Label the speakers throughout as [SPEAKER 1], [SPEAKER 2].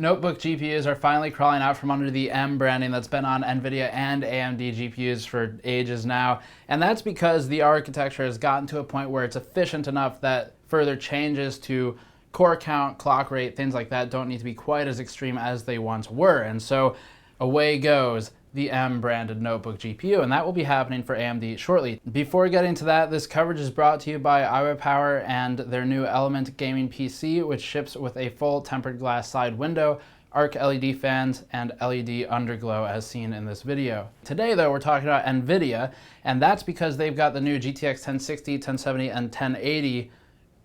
[SPEAKER 1] Notebook GPUs are finally crawling out from under the M branding that's been on NVIDIA and AMD GPUs for ages now, and that's because the architecture has gotten to a point where it's efficient enough that further changes to core count, clock rate, things like that don't need to be quite as extreme as they once were, and so away goes the M-branded notebook GPU, and that will be happening for AMD shortly. Before getting to that, this coverage is brought to you by Iowa Power and their new Element gaming PC, which ships with a full tempered glass side window, arc LED fans, and LED underglow as seen in this video. Today though, we're talking about NVIDIA, and that's because they've got the new GTX 1060, 1070, and 1080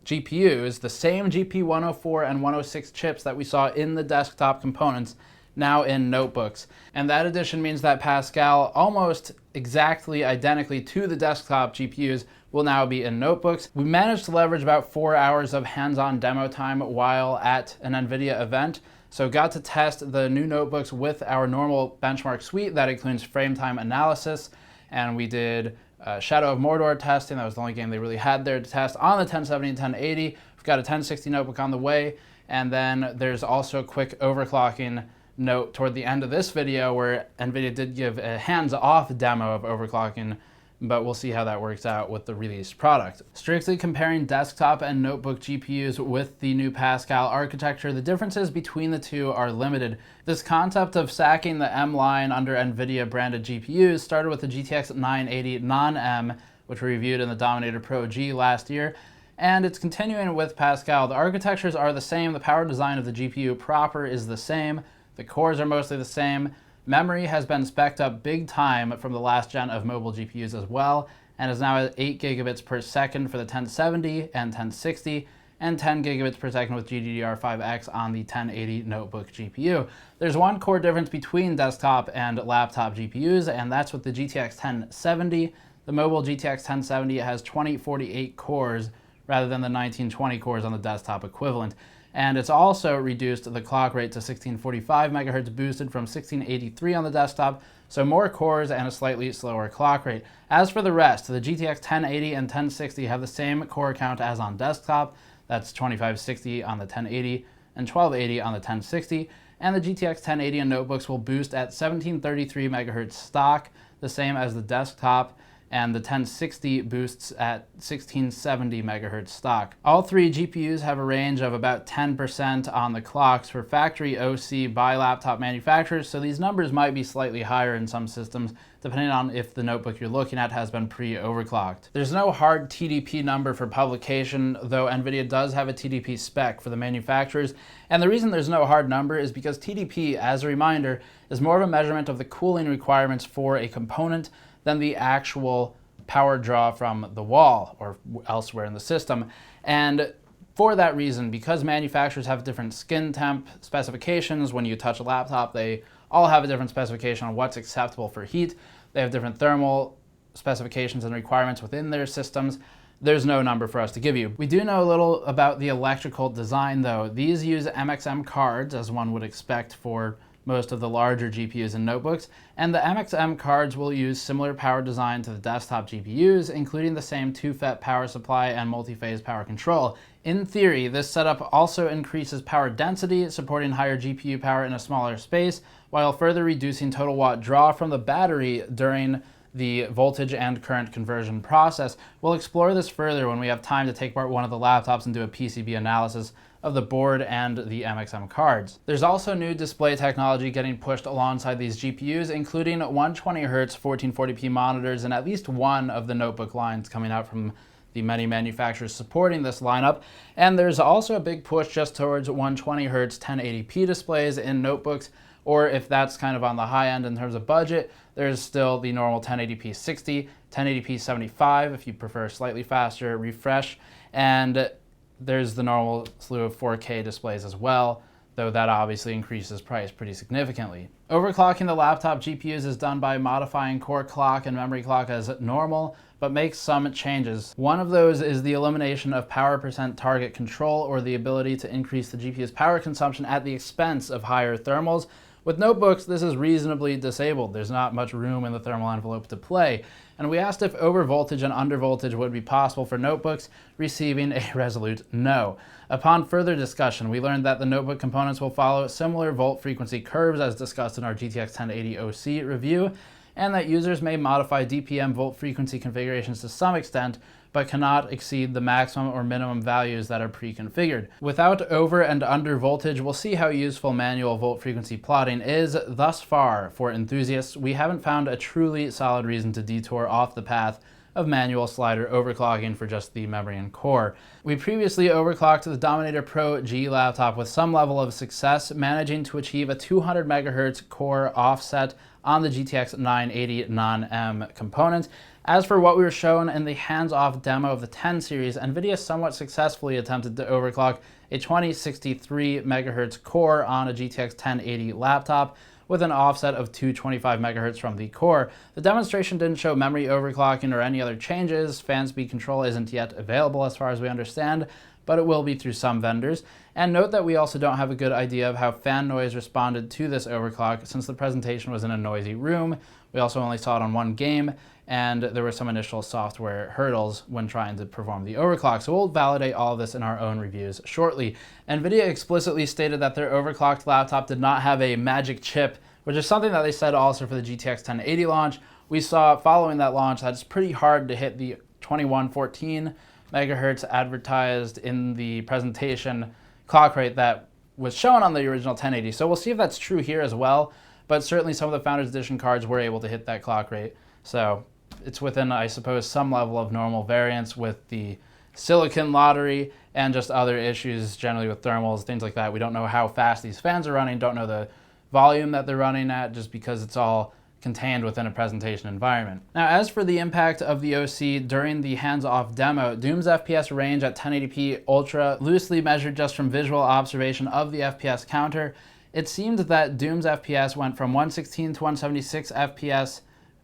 [SPEAKER 1] GPUs, the same GP104 and 106 chips that we saw in the desktop components, now in notebooks. And that addition means that Pascal, almost exactly identically to the desktop GPUs, will now be in notebooks. We managed to leverage about 4 hours of hands-on demo time while at an NVIDIA event, so got to test the new notebooks with our normal benchmark suite that includes frame time analysis, and we did Shadow of Mordor testing. That was the only game they really had there to test on the 1070 and 1080. We've got a 1060 notebook on the way, and then there's also a quick overclocking note toward the end of this video where NVIDIA did give a hands-off demo of overclocking, but we'll see how that works out with the released product. Strictly comparing desktop and notebook GPUs with the new Pascal architecture, the differences between the two are limited. This concept of sacking the M line under NVIDIA branded GPUs started with the GTX 980 non-M, which we reviewed in the Dominator Pro G last year, and it's continuing with Pascal. The architectures are the same, the power design of the GPU proper is the same, the cores are mostly the same. Memory has been spec'd up big time from the last gen of mobile GPUs as well, and is now at 8 gigabits per second for the 1070 and 1060, and 10 gigabits per second with GDDR5X on the 1080 notebook GPU. There's one core difference between desktop and laptop GPUs, and that's with the GTX 1070. The mobile GTX 1070 has 2048 cores rather than the 1920 cores on the desktop equivalent. And it's also reduced the clock rate to 1645 megahertz, boosted from 1683 on the desktop, so more cores and a slightly slower clock rate. As for the rest, the GTX 1080 and 1060 have the same core count as on desktop. That's 2560 on the 1080 and 1280 on the 1060. And the GTX 1080 in notebooks will boost at 1733 megahertz stock, the same as the desktop, and the 1060 boosts at 1670 megahertz stock. All three GPUs have a range of about 10% on the clocks for factory OC by laptop manufacturers, so these numbers might be slightly higher in some systems, depending on if the notebook you're looking at has been pre-overclocked. There's no hard TDP number for publication, though NVIDIA does have a TDP spec for the manufacturers, and the reason there's no hard number is because TDP, as a reminder, is more of a measurement of the cooling requirements for a component than the actual power draw from the wall or elsewhere in the system. And for that reason, because manufacturers have different skin temp specifications, when you touch a laptop, they all have a different specification on what's acceptable for heat. They have different thermal specifications and requirements within their systems. There's no number for us to give you. We do know a little about the electrical design though. These use MXM cards, as one would expect for most of the larger GPUs and notebooks, and the MXM cards will use similar power design to the desktop GPUs, including the same 2-FET power supply and multi-phase power control. In theory, this setup also increases power density, supporting higher GPU power in a smaller space, while further reducing total watt draw from the battery during the voltage and current conversion process. We'll explore this further when we have time to take apart one of the laptops and do a PCB analysis of the board and the MXM cards. There's also new display technology getting pushed alongside these GPUs, including 120Hz 1440p monitors and at least one of the notebook lines coming out from the many manufacturers supporting this lineup. And there's also a big push just towards 120Hz 1080p displays in notebooks, or if that's kind of on the high end in terms of budget, there's still the normal 1080p 60, 1080p 75 if you prefer a slightly faster refresh, and there's the normal slew of 4K displays as well, though that obviously increases price pretty significantly. Overclocking the laptop GPUs is done by modifying core clock and memory clock as normal, but makes some changes. One of those is the elimination of power percent target control, or the ability to increase the GPU's power consumption at the expense of higher thermals. With notebooks, this is reasonably disabled. There's not much room in the thermal envelope to play. And we asked if overvoltage and undervoltage would be possible for notebooks, receiving a resolute no. Upon further discussion, we learned that the notebook components will follow similar volt frequency curves as discussed in our GTX 1080 OC review, and that users may modify DPM volt frequency configurations to some extent, but cannot exceed the maximum or minimum values that are pre-configured. Without over and under voltage, we'll see how useful manual volt frequency plotting is. Thus far, for enthusiasts, we haven't found a truly solid reason to detour off the path of manual slider overclocking for just the memory and core. We previously overclocked the Dominator Pro G laptop with some level of success, managing to achieve a 200 MHz core offset on the GTX 980 non-M component. As for what we were shown in the hands-off demo of the 10 series, NVIDIA somewhat successfully attempted to overclock a 2063 MHz core on a GTX 1080 laptop with an offset of 225 MHz from the core. The demonstration didn't show memory overclocking or any other changes. Fan speed control isn't yet available as far as we understand, but it will be through some vendors. And note that we also don't have a good idea of how fan noise responded to this overclock since the presentation was in a noisy room. We also only saw it on one game, and there were some initial software hurdles when trying to perform the overclock. So we'll validate all of this in our own reviews shortly. NVIDIA explicitly stated that their overclocked laptop did not have a magic chip, which is something that they said also for the GTX 1080 launch. We saw following that launch that it's pretty hard to hit the 2114 megahertz advertised in the presentation clock rate that was shown on the original 1080. So we'll see if that's true here as well, but certainly some of the Founders Edition cards were able to hit that clock rate. So it's within, I suppose, some level of normal variance with the silicon lottery and just other issues generally with thermals, things like that. We don't know how fast these fans are running, don't know the volume that they're running at, just because it's all contained within a presentation environment. Now, as for the impact of the OC during the hands-off demo, Doom's FPS range at 1080p Ultra, loosely measured just from visual observation of the FPS counter, it seemed that Doom's FPS went from 116 to 176 FPS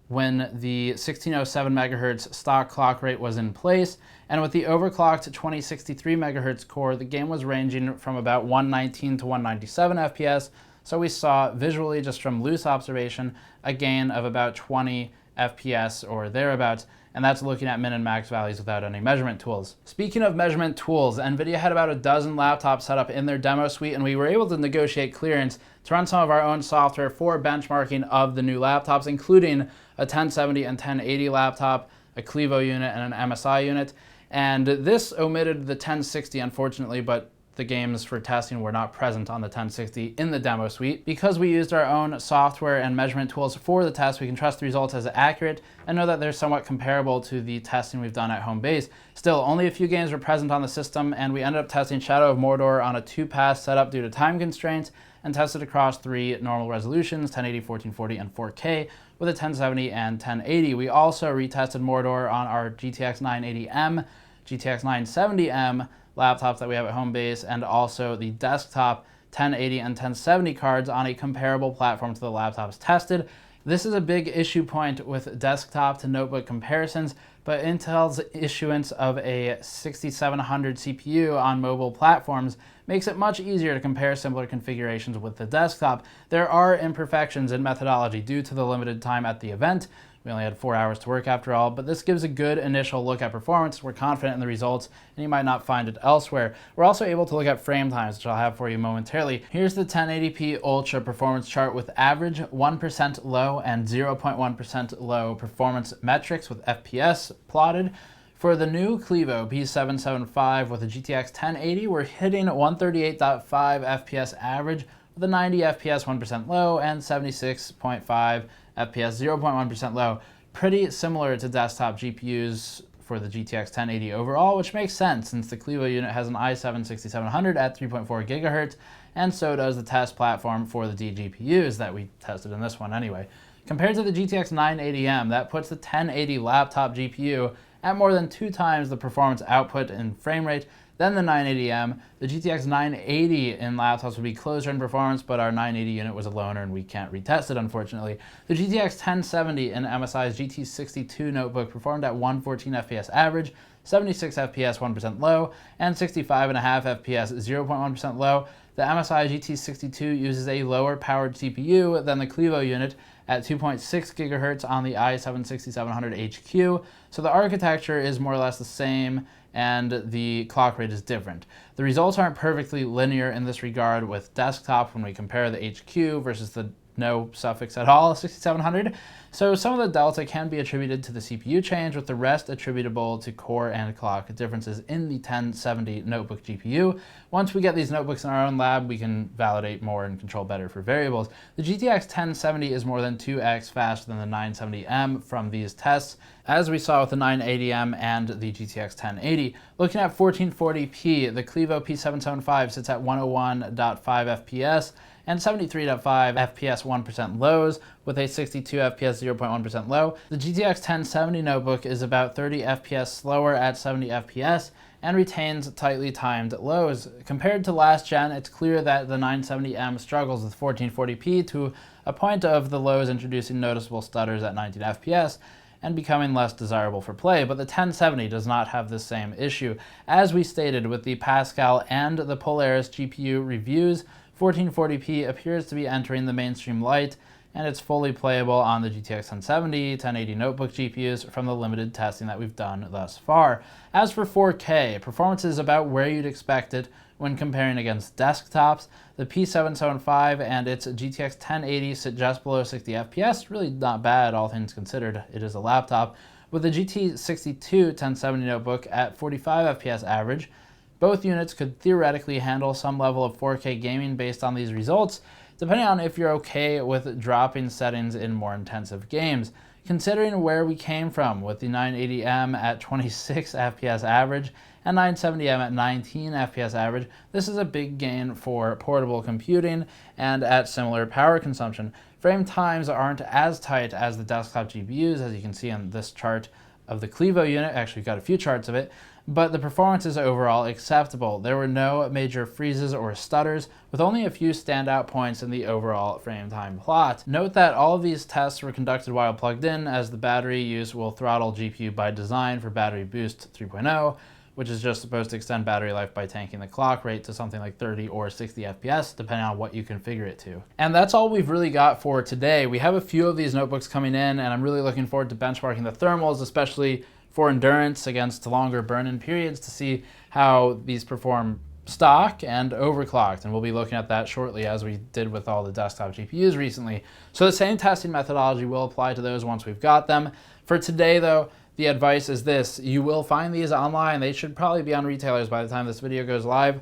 [SPEAKER 1] when the 1607 MHz stock clock rate was in place, and with the overclocked 2063 MHz core, the game was ranging from about 119 to 197 FPS, so we saw visually, just from loose observation, a gain of about 20 FPS or thereabouts, and that's looking at min and max values without any measurement tools. Speaking of measurement tools, NVIDIA had about a dozen laptops set up in their demo suite, and we were able to negotiate clearance to run some of our own software for benchmarking of the new laptops, including a 1070 and 1080 laptop, a Clevo unit, and an MSI unit. And this omitted the 1060, unfortunately, but the games for testing were not present on the 1060 in the demo suite. Because we used our own software and measurement tools for the test, we can trust the results as accurate and know that they're somewhat comparable to the testing we've done at home base. Still, only a few games were present on the system, and we ended up testing Shadow of Mordor on a 2-pass setup due to time constraints, and tested across 3 normal resolutions, 1080, 1440, and 4K, with a 1070 and 1080. We also retested Mordor on our GTX 980M, GTX 970M, laptops that we have at home base, and also the desktop 1080 and 1070 cards on a comparable platform to the laptops tested. This is a big issue point with desktop to notebook comparisons, but Intel's issuance of a 6700 CPU on mobile platforms makes it much easier to compare similar configurations with the desktop. There are imperfections in methodology due to the limited time at the event. We only had 4 hours to work after all, but this gives a good initial look at performance. We're confident in the results, and you might not find it elsewhere. We're also able to look at frame times, which I'll have for you momentarily. Here's the 1080p Ultra performance chart with average 1% low and 0.1% low performance metrics with FPS plotted. For the new Clevo P775 with a GTX 1080, we're hitting 138.5 FPS average with a 90 FPS 1% low and 76.5 FPS 0.1% low. Pretty similar to desktop GPUs for the GTX 1080 overall, which makes sense since the Clevo unit has an i7-6700 at 3.4 GHz, and so does the test platform for the DGPUs that we tested in this one anyway. Compared to the GTX 980M, that puts the 1080 laptop GPU at more than 2 times the performance output and frame rate than the 980M. The GTX 980 in laptops would be closer in performance, but our 980 unit was a loaner and we can't retest it, unfortunately. The GTX 1070 in MSI's GT62 notebook performed at 114 FPS average, 76 FPS 1% low, and 65.5 FPS 0.1% low. The MSI GT62 uses a lower powered CPU than the Clevo unit at 2.6 GHz on the i7-6700HQ, so the architecture is more or less the same and the clock rate is different. The results aren't perfectly linear in this regard with desktop when we compare the HQ versus the no suffix at all, 6700. So some of the delta can be attributed to the CPU change, with the rest attributable to core and clock differences in the 1070 notebook GPU. Once we get these notebooks in our own lab, we can validate more and control better for variables. The GTX 1070 is more than 2x faster than the 970M from these tests, as we saw with the 980M and the GTX 1080. Looking at 1440p, the Clevo P775 sits at 101.5 FPS, and 73.5 FPS 1% lows with a 62 FPS 0.1% low. The GTX 1070 notebook is about 30 FPS slower at 70 FPS and retains tightly timed lows. Compared to last gen, it's clear that the 970M struggles with 1440p to a point of the lows introducing noticeable stutters at 19 FPS and becoming less desirable for play, but the 1070 does not have the same issue. As we stated with the Pascal and the Polaris GPU reviews, 1440p appears to be entering the mainstream light, and it's fully playable on the GTX 1070, 1080 notebook GPUs from the limited testing that we've done thus far. As for 4K, performance is about where you'd expect it when comparing against desktops. The P775 and its GTX 1080 sit just below 60 FPS, really not bad all things considered, it is a laptop, with the GT62 1070 notebook at 45 FPS average. Both units could theoretically handle some level of 4K gaming based on these results, depending on if you're okay with dropping settings in more intensive games. Considering where we came from with the 980M at 26 FPS average and 970M at 19 FPS average, this is a big gain for portable computing and at similar power consumption. Frame times aren't as tight as the desktop GPUs, as you can see on this chart of the Clevo unit. Actually, we've got a few charts of it, but the performance is overall acceptable. There were no major freezes or stutters, with only a few standout points in the overall frame time plot. Note that all of these tests were conducted while plugged in, as the battery use will throttle GPU by design for Battery Boost 3.0, which is just supposed to extend battery life by tanking the clock rate to something like 30 or 60 FPS, depending on what you configure it to. And that's all we've really got for today. We have a few of these notebooks coming in, and I'm really looking forward to benchmarking the thermals, especially for endurance against longer burn-in periods, to see how these perform stock and overclocked, and we'll be looking at that shortly, as we did with all the desktop GPUs recently. So the same testing methodology will apply to those once we've got them. For today though, the advice is this: you will find these online. They should probably be on retailers by the time this video goes live.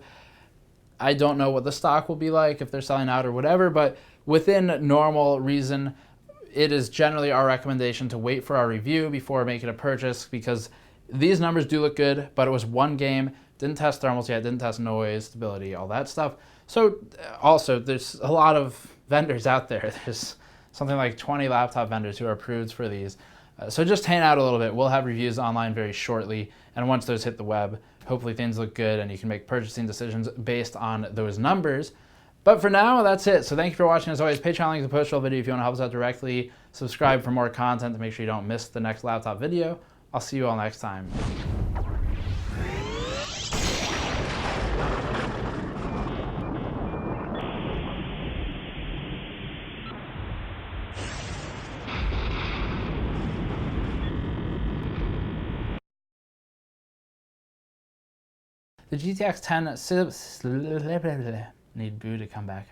[SPEAKER 1] I don't know what the stock will be like, if they're selling out or whatever, but within normal reason, it is generally our recommendation to wait for our review before making a purchase, because these numbers do look good, but it was one game, didn't test thermals yet, didn't test noise, stability, all that stuff. So also, there's a lot of vendors out there. There's something like 20 laptop vendors who are approved for these. So just hang out a little bit. We'll have reviews online very shortly, and once those hit the web, hopefully things look good and you can make purchasing decisions based on those numbers. But for now, that's it. So thank you for watching. As always, Patreon link in the post roll video if you want to help us out directly. Subscribe for more content to make sure you don't miss the next laptop video. I'll see you all next time. The GTX 10 need Boo to come back.